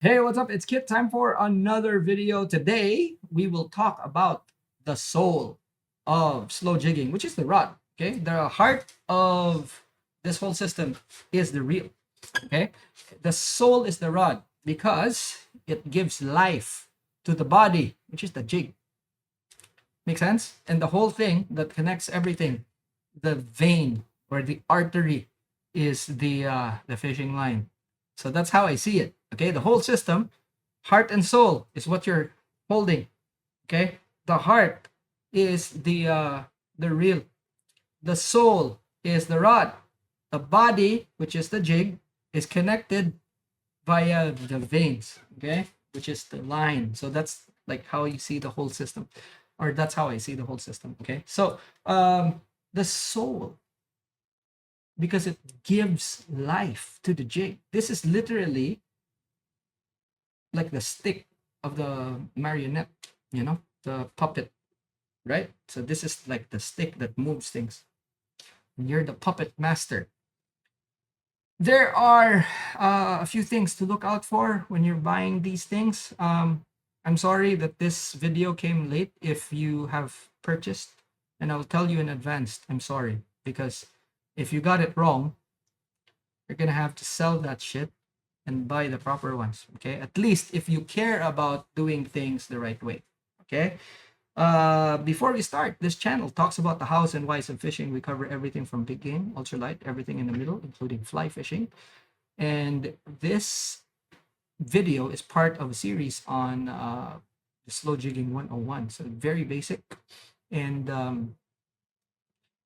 Hey, what's up? It's Kit. Time for another video. Today, we will talk about the soul of slow jigging, which is the rod. Okay, the heart of this whole system is the reel. Okay, the soul is the rod because it gives life to the body, which is the jig. Make sense? And the whole thing that connects everything, the vein or the artery, is the fishing line. So that's how I see it. Okay, the whole system, heart and soul, is what you're holding. Okay, the heart is the reel. The soul is the rod. The body, which is the jig, is connected via the veins. Okay, which is the line. So that's like how you see the whole system, or that's how I see the whole system. Okay, so the soul, because it gives life to the jig. This is literally like the stick of the marionette, the puppet, right? So this is like the stick that moves things. And you're the puppet master. There are a few things to look out for when you're buying these things. I'm sorry that this video came late if you have purchased, and I'll tell you in advance, I'm sorry, because if you got it wrong, you're gonna have to sell that shit and buy the proper ones. Okay, at least if you care about doing things the right way. Okay, before we start, this channel talks about the hows and whys of fishing. We cover everything from big game, ultralight, everything in the middle, including fly fishing. And this video is part of a series on the slow jigging 101. So very basic. And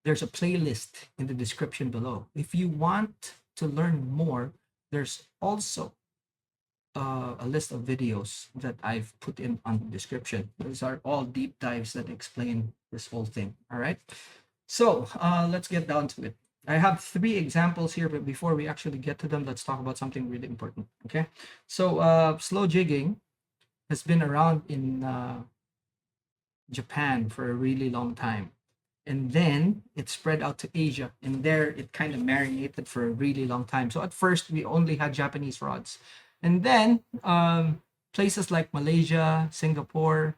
there's a playlist in the description below. If you want to learn more, there's also a list of videos that I've put in on the description. Those are all deep dives that explain this whole thing. All right. So let's get down to it. I have 3 examples here, but before we actually get to them, let's talk about something really important. Okay. So slow jigging has been around in Japan for a really long time. And then it spread out to Asia, and there it kind of marinated for a really long time. So at first, we only had Japanese rods. And then places like Malaysia, Singapore,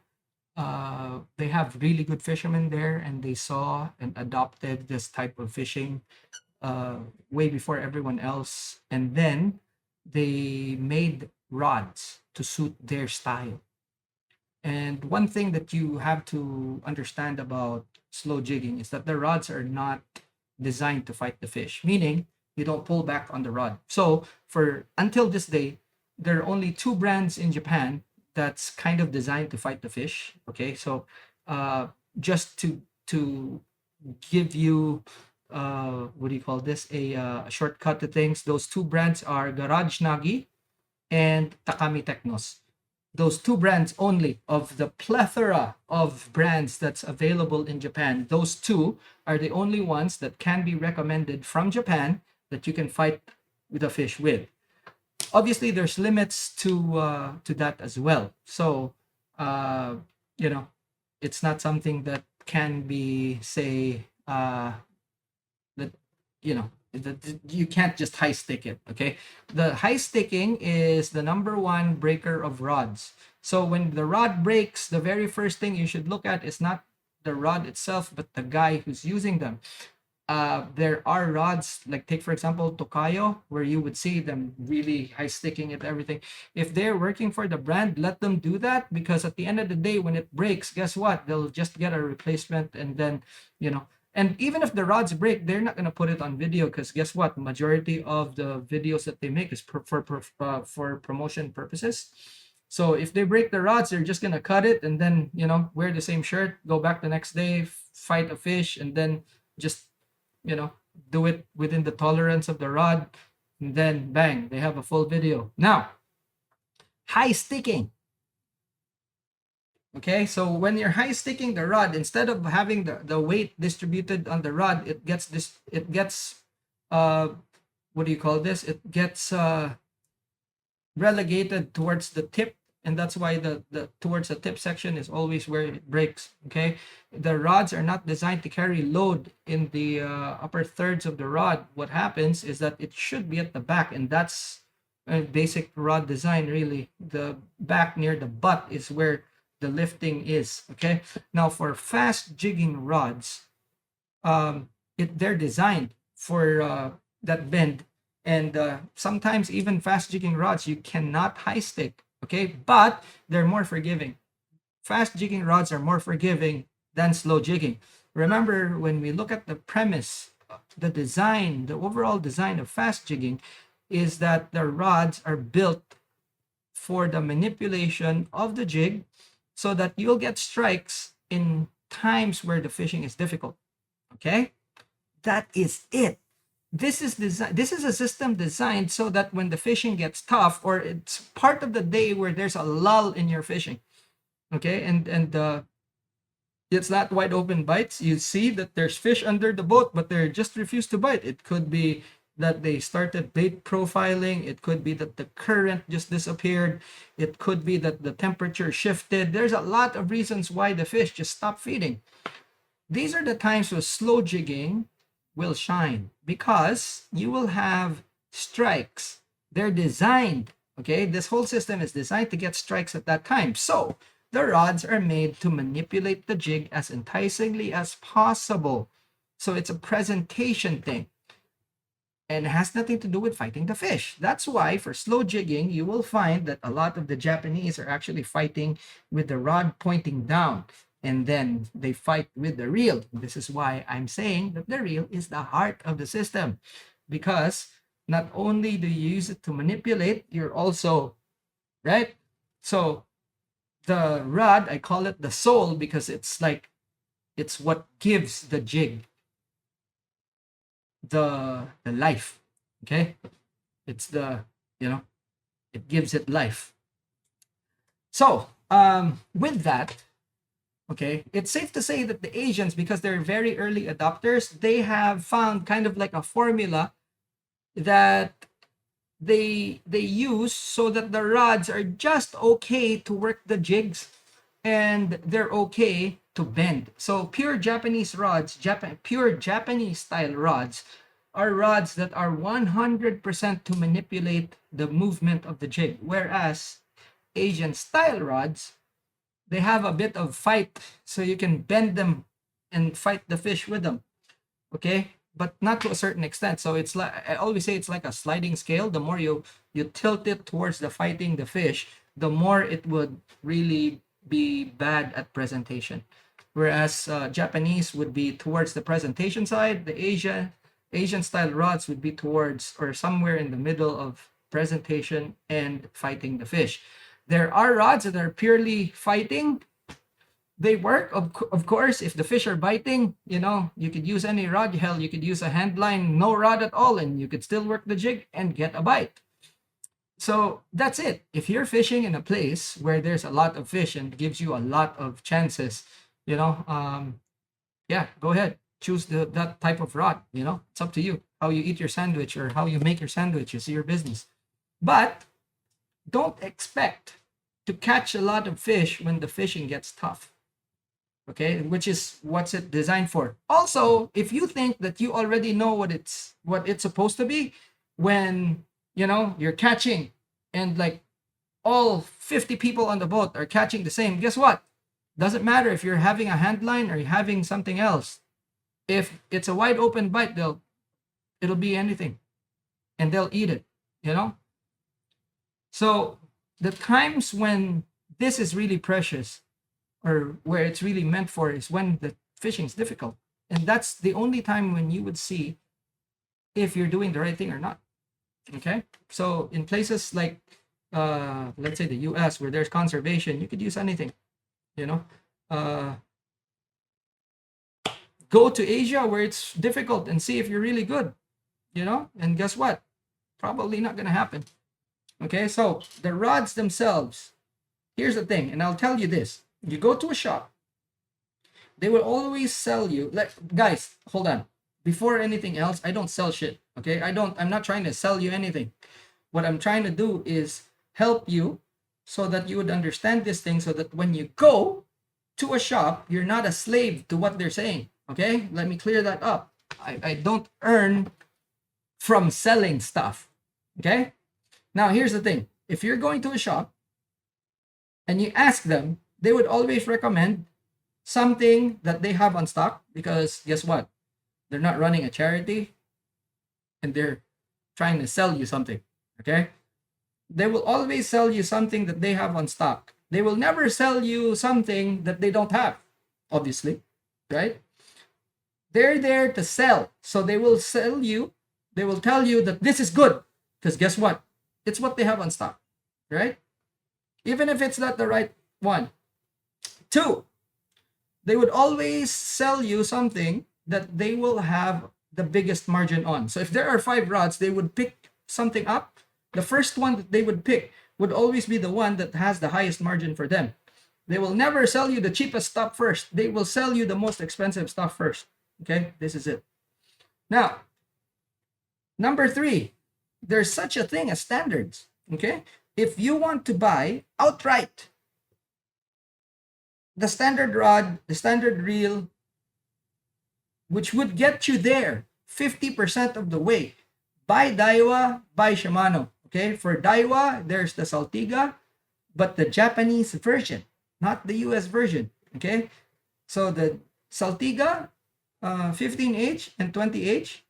they have really good fishermen there, and they saw and adopted this type of fishing way before everyone else. And then they made rods to suit their style. And one thing that you have to understand about slow jigging is that the rods are not designed to fight the fish, meaning you don't pull back on the rod. So for until this day, there are only 2 brands in Japan that's kind of designed to fight the fish. Okay, so just to give you what do you call this, a shortcut to things, those 2 brands are Garage Nagi and Takami Technos. Those 2 brands only of the plethora of brands that's available in Japan. Those 2 are the only ones that can be recommended from Japan that you can fight with a fish with. Obviously, there's limits to that as well. So, uh, you know, it's not something that can be say that you can't just high stick it. Okay, the high sticking is the #1 breaker of rods. So when the rod breaks, the very first thing you should look at is not the rod itself but the guy who's using them. There are rods like, take for example Tokayo, where you would see them really high sticking at everything. If they're working for the brand, let them do that, because at the end of the day, when it breaks, guess what, they'll just get a replacement. And then and even if the rods break, they're not going to put it on video, because guess what, majority of the videos that they make is for promotion purposes. So if they break the rods, they're just going to cut it and then wear the same shirt, go back the next day, fight a fish, and then just you know do it within the tolerance of the rod, and then bang, they have a full video. Now, high sticking. Okay, so when you're high sticking the rod, instead of having the weight distributed on the rod, it gets what do you call this, it gets relegated towards the tip. And that's why the towards the tip section is always where it breaks. Okay, the rods are not designed to carry load in the upper thirds of the rod. What happens is that it should be at the back, and that's basic rod design. Really, the back near the butt is where the lifting is. Okay, now for fast jigging rods, they're designed for that bend, and sometimes even fast jigging rods you cannot high stick. Okay, but they're more forgiving. Fast jigging rods are more forgiving than slow jigging. Remember, when we look at the premise, the design, the overall design of fast jigging is that the rods are built for the manipulation of the jig so that you'll get strikes in times where the fishing is difficult. Okay? That is it. This is a system designed so that when the fishing gets tough, or it's part of the day where there's a lull in your fishing, okay, and it's not wide open bites. You see that there's fish under the boat, but they just refuse to bite. It could be that they started bait profiling. It could be that the current just disappeared. It could be that the temperature shifted. There's a lot of reasons why the fish just stop feeding. These are the times where slow jigging will shine, because you will have strikes. They're designed, okay? This whole system is designed to get strikes at that time. So the rods are made to manipulate the jig as enticingly as possible. So it's a presentation thing, and it has nothing to do with fighting the fish. That's why for slow jigging, you will find that a lot of the Japanese are actually fighting with the rod pointing down, and then they fight with the reel. This is why I'm saying that the reel is the heart of the system, because not only do you use it to manipulate, you're also, right? So the rod, I call it the soul, because it's like, it's what gives the jig the life. Okay, it's the, you know, it gives it life. So with that, okay, it's safe to say that the Asians, because they're very early adopters, they have found kind of like a formula that they use so that the rods are just okay to work the jigs, and they're okay to bend. So pure Japanese rods, pure Japanese style rods, are rods that are 100% to manipulate the movement of the jig, whereas Asian style rods, they have a bit of fight, so you can bend them and fight the fish with them. Okay, but not to a certain extent. So it's like, I always say, it's like a sliding scale. The more you tilt it towards the fighting the fish, the more it would really be bad at presentation. Whereas Japanese would be towards the presentation side, the Asian style rods would be towards, or somewhere in the middle of presentation and fighting the fish. There are rods that are purely fighting. They work, of course, if the fish are biting. You know, you could use any rod. Hell, you could use a hand line, no rod at all, and you could still work the jig and get a bite. So that's it. If you're fishing in a place where there's a lot of fish and gives you a lot of chances, you know, yeah, go ahead, choose that type of rod. You know, it's up to you. How you eat your sandwich or how you make your sandwich is your business. But don't expect to catch a lot of fish when the fishing gets tough. Okay, which is what's it designed for. Also, if you think that you already know what it's supposed to be, when, you know, you're catching and like all 50 people on the boat are catching the same, guess what? Doesn't matter if you're having a hand line or you're having something else. If it's a wide open bite, it'll be anything, and they'll eat it, you know. So the times when this is really precious, or where it's really meant for, is when the fishing is difficult, and that's the only time when you would see if you're doing the right thing or not. Okay, so in places like let's say the US, where there's conservation, you could use anything, you know. Go to Asia where it's difficult and see if you're really good, you know, and guess what, probably not gonna happen. Okay, so the rods themselves, here's the thing, and I'll tell you this: you go to a shop, they will always sell you, like, guys, hold on, before anything else, I don't sell shit. Okay, I'm not trying to sell you anything. What I'm trying to do is help you so that you would understand this thing, so that when you go to a shop, you're not a slave to what they're saying. Okay, let me clear that up. I don't earn from selling stuff. Okay, Now, here's the thing. If you're going to a shop and you ask them, they would always recommend something that they have on stock, because guess what? They're not running a charity and they're trying to sell you something. Okay? They will always sell you something that they have on stock. They will never sell you something that they don't have, obviously, right? They're there to sell. So they will sell you, they will tell you that this is good. Because guess what? It's what they have on stock, right? Even if it's not the right one. Two, they would always sell you something that they will have the biggest margin on. So if there are 5 rods, they would pick something up. The first one that they would pick would always be the one that has the highest margin for them. They will never sell you the cheapest stuff first. They will sell you the most expensive stuff first. Okay, this is it. Now, number 3, there's such a thing as standards. Okay, if you want to buy outright the standard rod, the standard reel, which would get you there 50% of the way, buy Daiwa, buy Shimano. Okay, for Daiwa, there's the Saltiga, but the Japanese version, not the US version. Okay, so the Saltiga 15H and 20H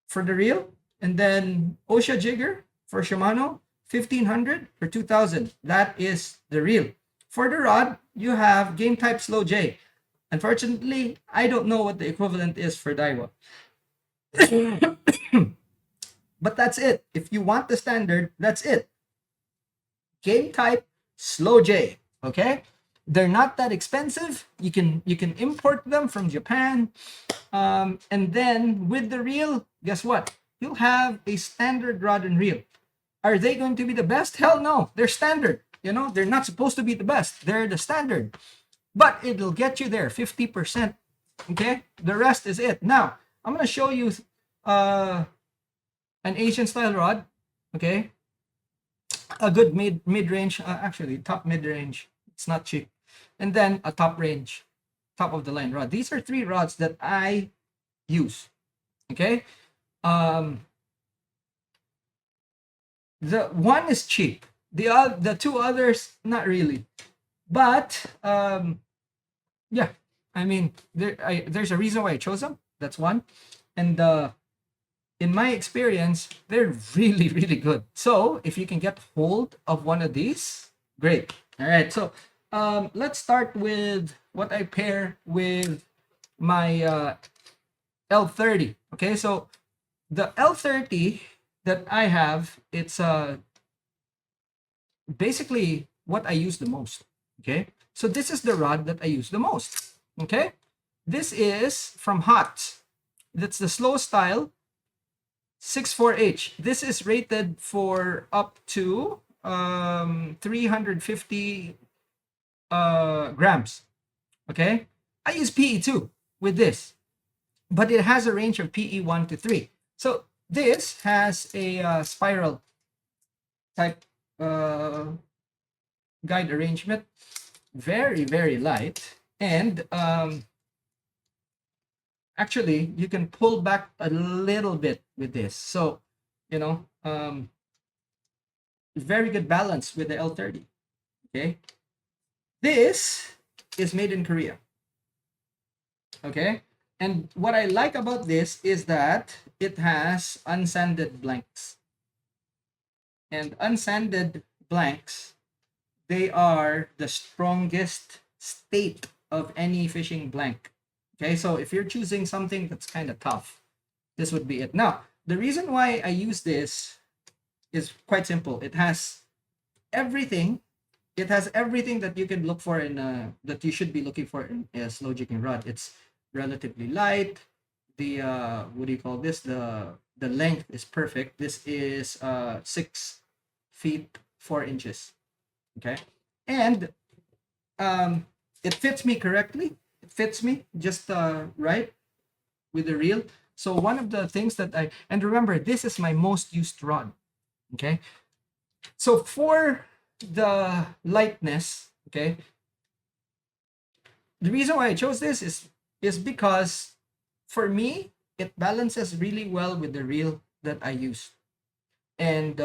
for the reel, and then Osha Jigger for Shimano 1500 or 2000. That is the reel. For the rod, you have Game Type Slow J. Unfortunately, I don't know what the equivalent is for Daiwa. But that's it. If you want the standard, that's it. Game Type Slow J. Okay? They're not that expensive. You can import them from Japan. And then with the reel, guess what? You'll have a standard rod and reel. Are they going to be the best? Hell no. They're standard. You know, they're not supposed to be the best. They're the standard. But it'll get you there, 50%. Okay? The rest is it. Now, I'm going to show you an Asian style rod. Okay? A good mid-range, actually, top mid-range. It's not cheap. And then a top range, top of the line rod. These are 3 rods that I use. Okay? The one is cheap. The 2 others, not really. But yeah, I mean, there's a reason why I chose them. That's one. And in my experience, they're really, really good. So if you can get hold of one of these, great. All right. So let's start with what I pair with my L30. Okay. So the L30 that I have, it's basically what I use the most. Okay. So this is the rod that I use the most. Okay. This is from Hot. That's the slow style 64H. This is rated for up to 350 grams. Okay. I use PE2 with this, but it has a range of PE1 to 3. So this has a spiral type guide arrangement, very, very light. And actually, you can pull back a little bit with this. So, you know, very good balance with the L30. Okay. This is made in Korea. Okay. And what I like about this is that it has unsanded blanks. And unsanded blanks, they are the strongest state of any fishing blank. Okay, so if you're choosing something that's kind of tough, this would be it. Now, the reason why I use this is quite simple. It has everything. It has everything that you can look for in that you should be looking for in a slow jigging rod. It's relatively light. The what do you call this? The length is perfect. This is 6 feet 4 inches. Okay, and it fits me correctly. It fits me just right with the reel. So one of the things that and remember, this is my most used rod. Okay, so for the lightness, okay, the reason why I chose this is because for me it balances really well with the reel that I use. and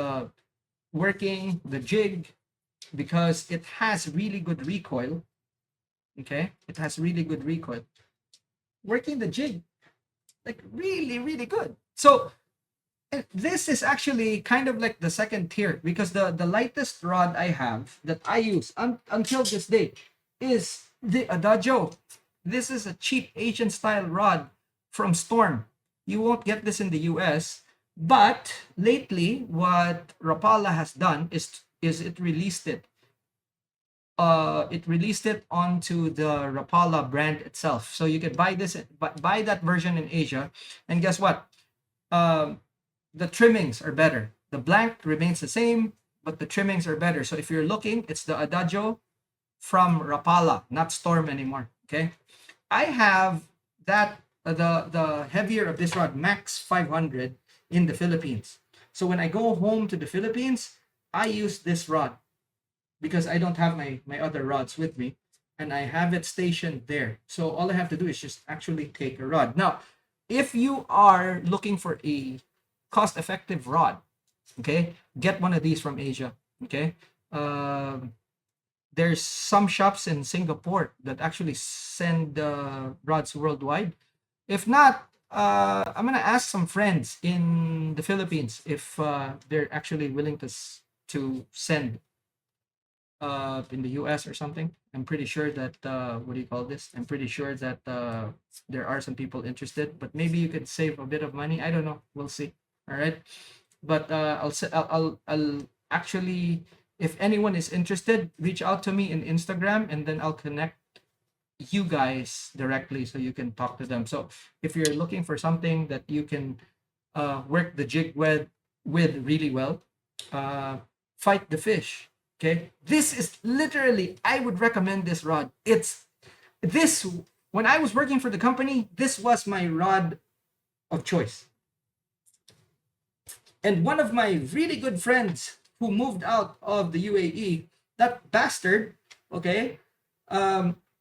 working the jig, because it has really good recoil. Okay, it has really good recoil. Working the jig, like really, really good. So this is actually kind of like the second tier, because the lightest rod I have that I use until this day is the Adajio. This is a cheap Asian style rod from Storm. You won't get this in the US, but lately what Rapala has done is it released it onto the Rapala brand itself. So you can buy this, buy that version in Asia, and guess what? The trimmings are better. The blank remains the same, but the trimmings are better. So if you're looking, it's the Adagio from Rapala, not Storm anymore. Okay, I have that the heavier of this rod, Max 500, in the Philippines. So when I go home to the Philippines, I use this rod because I don't have my other rods with me, and I have it stationed there. So all I have to do is just actually take a rod. Now, if you are looking for a cost-effective rod, okay, get one of these from Asia. Okay, there's some shops in Singapore that actually send rods worldwide. If not, I'm gonna ask some friends in the Philippines if they're actually willing to send in the US or something. I'm pretty sure that what do you call this? I'm pretty sure that there are some people interested, but maybe you could save a bit of money. I don't know. We'll see. All right. But I'll actually, if anyone is interested, reach out to me in Instagram, and then I'll connect you guys directly so you can talk to them. So if you're looking for something that you can work the jig with really well, fight the fish. Okay, this is literally, I would recommend this rod. It's this, when I was working for the company, this was my rod of choice. And one of my really good friends who moved out of the UAE, that bastard, okay,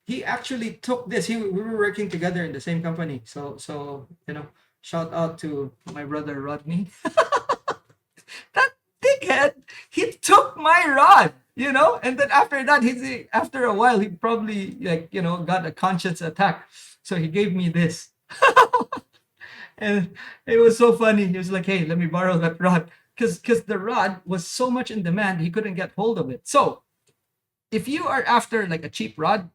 he actually took this. We were working together in the same company. So you know, shout out to my brother Rodney. That dickhead, he took my rod, you know, and then after that, after a while, he probably, like, you know, got a conscience attack. So he gave me this. And it was so funny. He was like, "Hey, let me borrow that rod," because the rod was so much in demand, he couldn't get hold of it. So if you are after like a cheap rod,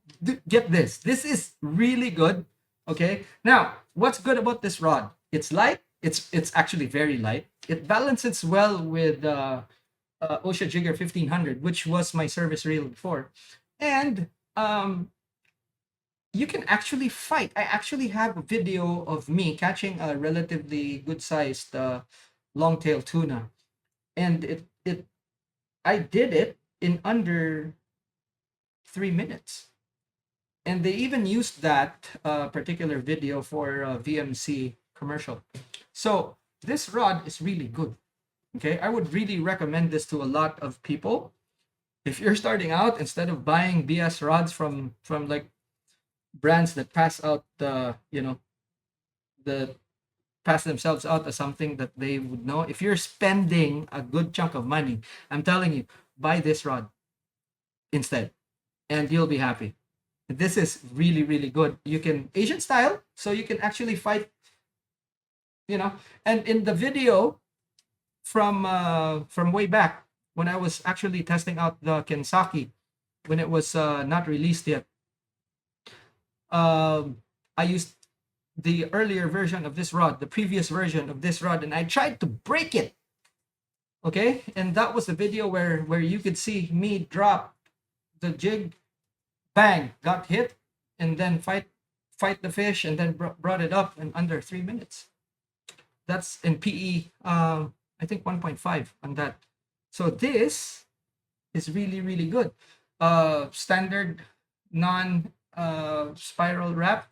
get this. This is really good. Okay. Now, what's good about this rod? It's light. It's actually very light. It balances well with Osha Jigger 1500, which was my service reel before, and you can actually fight. I actually have a video of me catching a relatively good sized longtail tuna, and it I did it in under 3 minutes. And they even used that particular video for a VMC commercial. So this rod is really good. Okay, I would really recommend this to a lot of people. If you're starting out, instead of buying BS rods from like brands that pass out the pass themselves out as something that they would know. If you're spending a good chunk of money, I'm telling you, buy this rod instead, and you'll be happy. This is really, really good. You can Asian style, so you can actually fight, you know. And in the video from way back when I was actually testing out the Kensaki, when it was not released yet, I used the earlier version of this rod, the previous version of this rod, and I tried to break it. Okay, and that was the video where you could see me drop the jig, bang, got hit, and then fight the fish, and then brought it up in under 3 minutes. That's in PE, I think 1.5 on that. So this is really, really good. Standard non spiral wrap,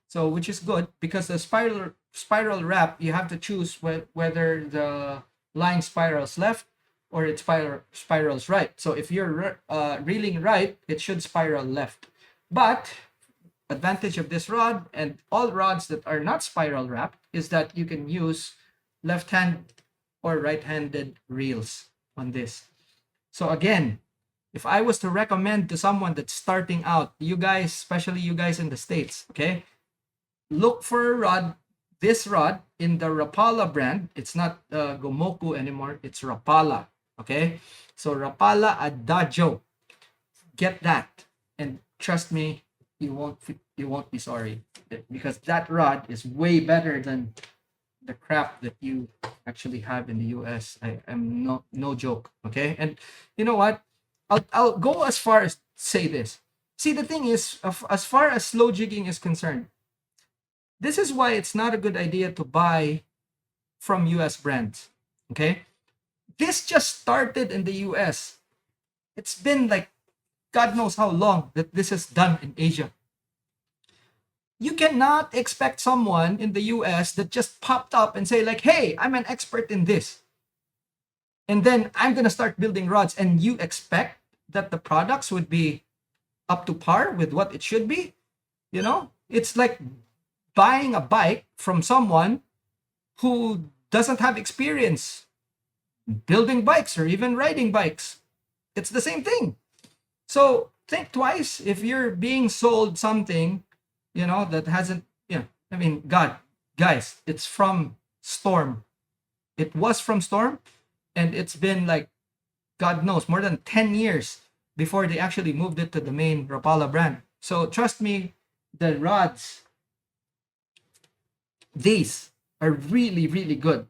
so which is good, because the spiral wrap, you have to choose whether the line spirals left or it spirals right. So if you're reeling right, it should spiral left. But advantage of this rod and all rods that are not spiral wrapped is that you can use left hand or right-handed reels on this. So again, if I was to recommend to someone that's starting out, you guys, especially you guys in the States, okay, look for a rod, this rod in the Rapala brand. It's not Gomoku anymore, it's Rapala, okay? So Rapala Adajio, get that, and trust me, you won't be sorry, because that rod is way better than the crap that you actually have in the US. I am no joke, okay? And you know what? I'll go as far as say this. See, the thing is, as far as slow jigging is concerned, this is why it's not a good idea to buy from US brands, okay? This just started in the US. It's been like God knows how long that this is done in Asia. You cannot expect someone in the US that just popped up and say like, hey, I'm an expert in this, and then I'm going to start building rods, and you expect that the products would be up to par with what it should be. You know, it's like buying a bike from someone who doesn't have experience building bikes or even riding bikes. It's the same thing. So think twice if you're being sold something, you know, that hasn't, you know, I mean, God, guys, it's from Storm. It was from Storm, and it's been like, God knows, more than 10 years before they actually moved it to the main Rapala brand. So trust me, the rods, these are really, really good.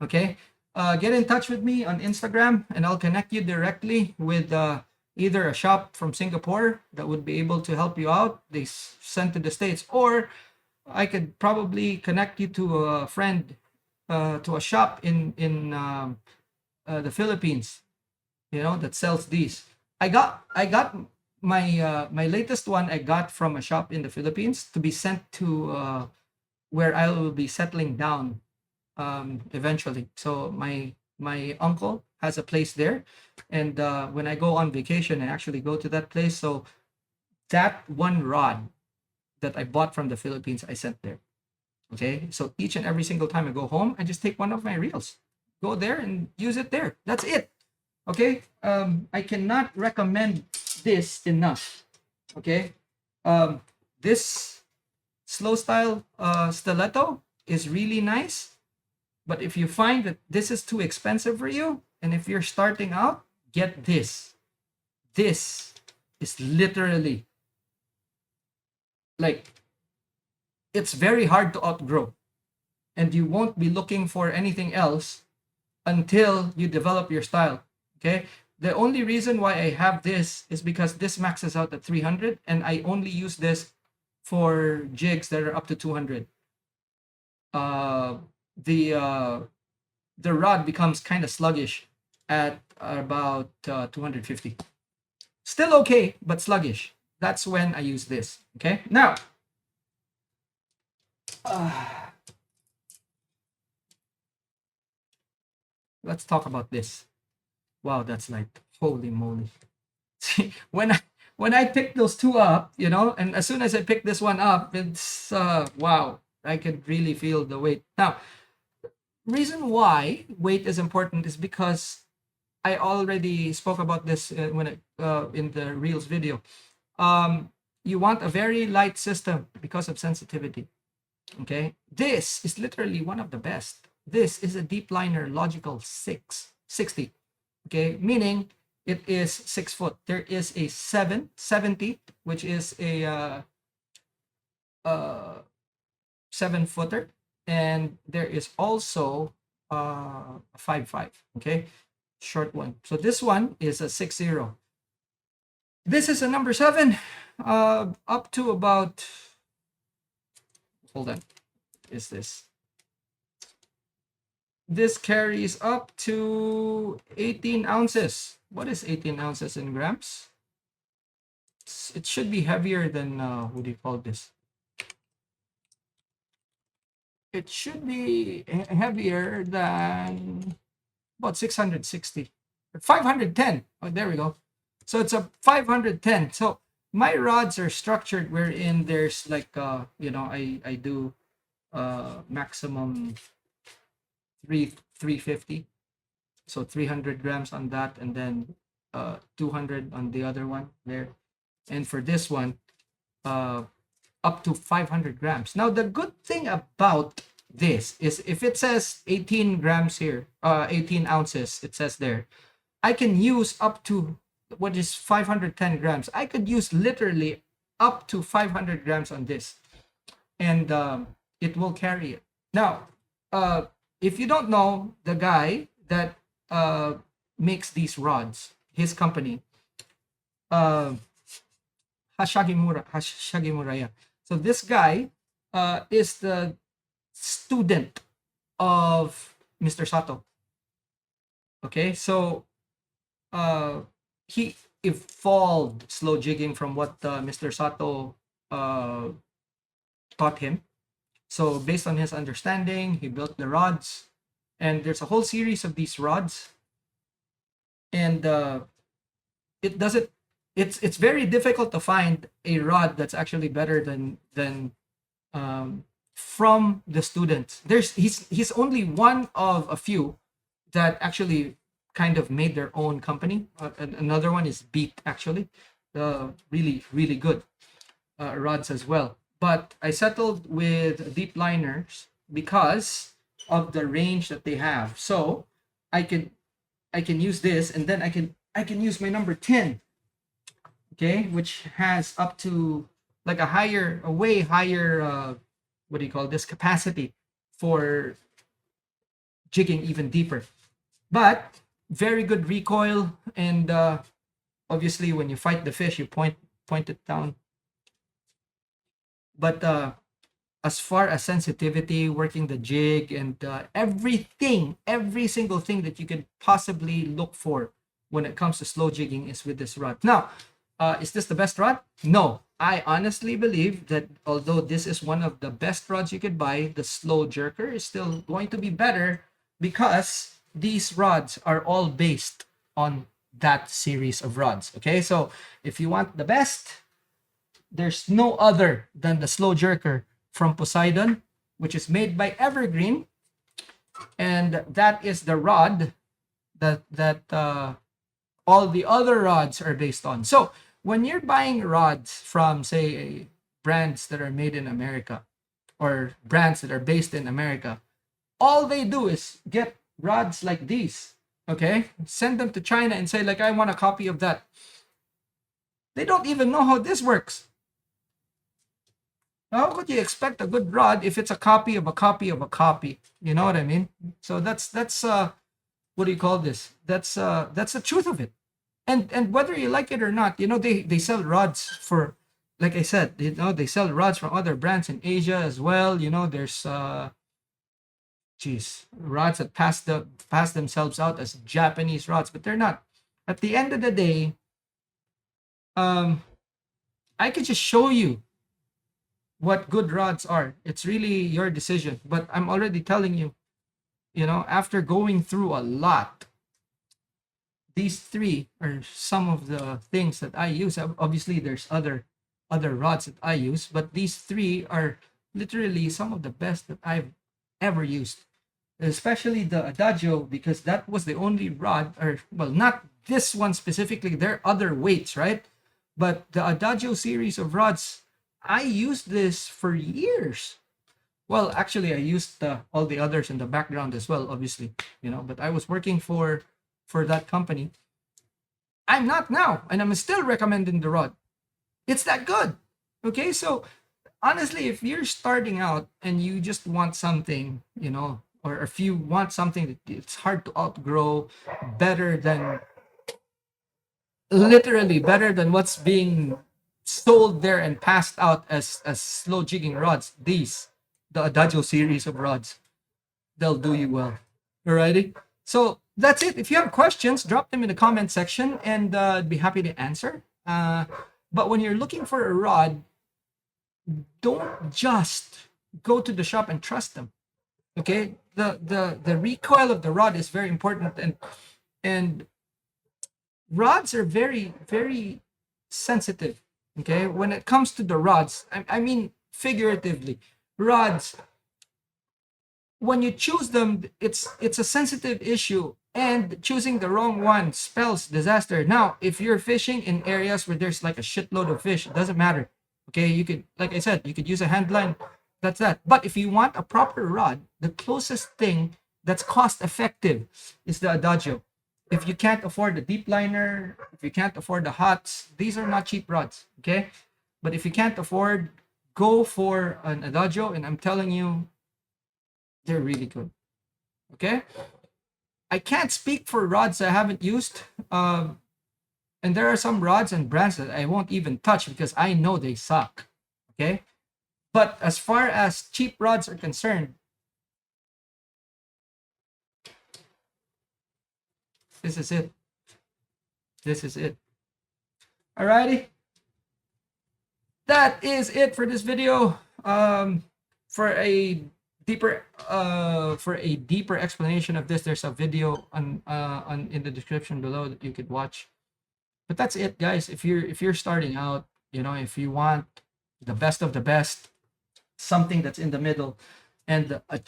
Okay. Get in touch with me on Instagram, and I'll connect you directly with either a shop from Singapore that would be able to help you out. They sent to the States, or I could probably connect you to a friend, to a shop in the Philippines, you know, that sells these. I got my latest one I got from a shop in the Philippines to be sent to where I will be settling down eventually. So my uncle has a place there, and when I go on vacation, I actually go to that place. So that one rod that I bought from the Philippines, I sent there. Okay, so each and every single time I go home, I just take one of my reels, go there and use it there. That's it. Okay, I cannot recommend this enough. Okay, this slow style stiletto is really nice, but if you find that this is too expensive for you, and if you're starting out, get this. This is literally like, it's very hard to outgrow, and you won't be looking for anything else until you develop your style. Okay, the only reason why I have this is because this maxes out at 300, and I only use this for jigs that are up to 200. uh the uh the rod becomes kind of sluggish at about 250. Still okay, but sluggish. That's when I use this. Okay, now let's talk about this. Wow, that's like, holy moly. See, when I picked those two up, you know, and as soon as I picked this one up, it's wow, I could really feel the weight. Now, reason why weight is important is because I already spoke about this in the Reels video. You want a very light system because of sensitivity. Okay, this is literally one of the best. This is a deep liner logical 660. Okay, meaning it is 6 foot. There is a 770, which is a 7-footer, and there is also a 5.5. Okay, short one. So this one is a 6.0. This is a number 7, up to about, hold on, is this carries up to 18 ounces. What is 18 ounces in grams? It should be heavier than what do you call this? It should be heavier than about 660, 510. Oh, there we go. So it's a 510. So my rods are structured wherein there's like you know, I do maximum 350. So 300 grams on that, and then 200 on the other one there. And for this one, uh, up to 500 grams. Now, the good thing about this is if it says 18 grams here, 18 ounces, it says there, I can use up to what is 510 grams. I could use literally up to 500 grams on this, and it will carry it. Now, if you don't know the guy that makes these rods, his company, uh, Hashagimura, yeah. So this guy is the student of Mr. Sato. Okay, so he evolved slow jigging from what Mr. Sato taught him. So based on his understanding, he built the rods, and there's a whole series of these rods, and it doesn't. It's very difficult to find a rod that's actually better than from the students. He's only one of a few that actually kind of made their own company. Another one is Beat, actually, really good rods as well. But I settled with deep liners because of the range that they have. So I can use this, and then I can use my number 10, okay, which has up to like a way higher what do you call this, capacity for jigging even deeper. But very good recoil, and obviously when you fight the fish, you point it down. But as far as sensitivity, working the jig, and every single thing that you could possibly look for when it comes to slow jigging is with this rod. Now, is this the best rod? No. I honestly believe that although this is one of the best rods you could buy, the slow jerker is still going to be better because these rods are all based on that series of rods. Okay, so if you want the best, there's no other than the slow jerker from Poseidon, which is made by Evergreen, and that is the rod that all the other rods are based on. So when you're buying rods from, say, brands that are made in America or brands that are based in America, all they do is get rods like these, okay, send them to China and say, like, I want a copy of that. They don't even know how this works. How could you expect a good rod if it's a copy of a copy of a copy? You know what I mean? So that's what do you call this? That's the truth of it. And whether you like it or not, you know, they sell rods for, like I said, you know, they sell rods from other brands in Asia as well. You know, there's rods that pass themselves out as Japanese rods, but they're not. At the end of the day, I could just show you what good rods are. It's really your decision. But I'm already telling you, you know, after going through a lot, these three are some of the things that I use. Obviously, there's other rods that I use, but these three are literally some of the best that I've ever used. Especially the Adagio, because that was the only rod, or well, not this one specifically. There are other weights, right? But the Adagio series of rods, I used this for years. Well, actually, I used all the others in the background as well, obviously, you know. But I was working for that company. I'm not now, and I'm still recommending the rod. It's that good. Okay, so honestly, if you're starting out and you just want something, you know, or if you want something that it's hard to outgrow, better than literally better than what's being sold there and passed out as slow jigging rods, the Adagio series of rods, they'll do you well. Alrighty, so that's it. If you have questions, drop them in the comment section, and I'd be happy to answer. But when you're looking for a rod, don't just go to the shop and trust them. Okay, the recoil of the rod is very important, and rods are very sensitive. Okay, when it comes to the rods, I mean figuratively, rods, when you choose them, it's a sensitive issue And choosing the wrong one spells disaster. Now, if you're fishing in areas where there's like a shitload of fish, it doesn't matter. Okay, you could, like I said, you could use a hand line. That's that. But if you want a proper rod, the closest thing that's cost effective is the Adagio. If you can't afford the deep liner, if you can't afford the hots, these are not cheap rods. Okay, but if you can't afford, go for an Adagio, and I'm telling you, they're really good. Okay, I can't speak for rods I haven't used. And there are some rods and brands that I won't even touch because I know they suck. Okay. But as far as cheap rods are concerned, this is it. This is it. Alrighty. That is it for this video. For a deeper explanation of this, there's a video on in the description below that you could watch. But that's it, guys. If you're starting out, if you want the best of the best, something that's in the middle, and a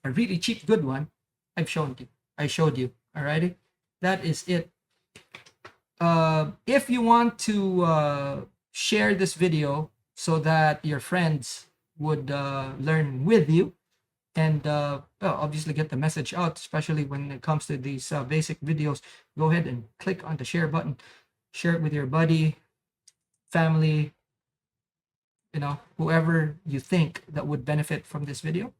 really cheap good one, I showed you. Alrighty, that is it. If you want to share this video so that your friends would learn with you, and well, obviously get the message out, especially when it comes to these basic videos, go ahead and click on the share button. Share it with your buddy, family, whoever you think that would benefit from this video.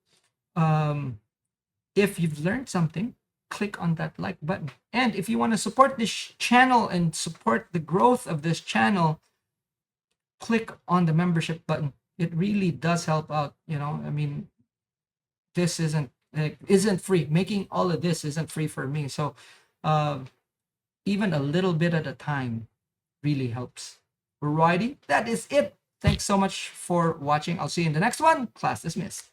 If you've learned something, click on that like button. And if you want to support this channel and support the growth of this channel, click on the membership button. It really does help out. I mean, this isn't free. Making all of this isn't free for me. So even a little bit at a time really helps. Alrighty, that is it. Thanks so much for watching. I'll see you in the next one. Class dismissed.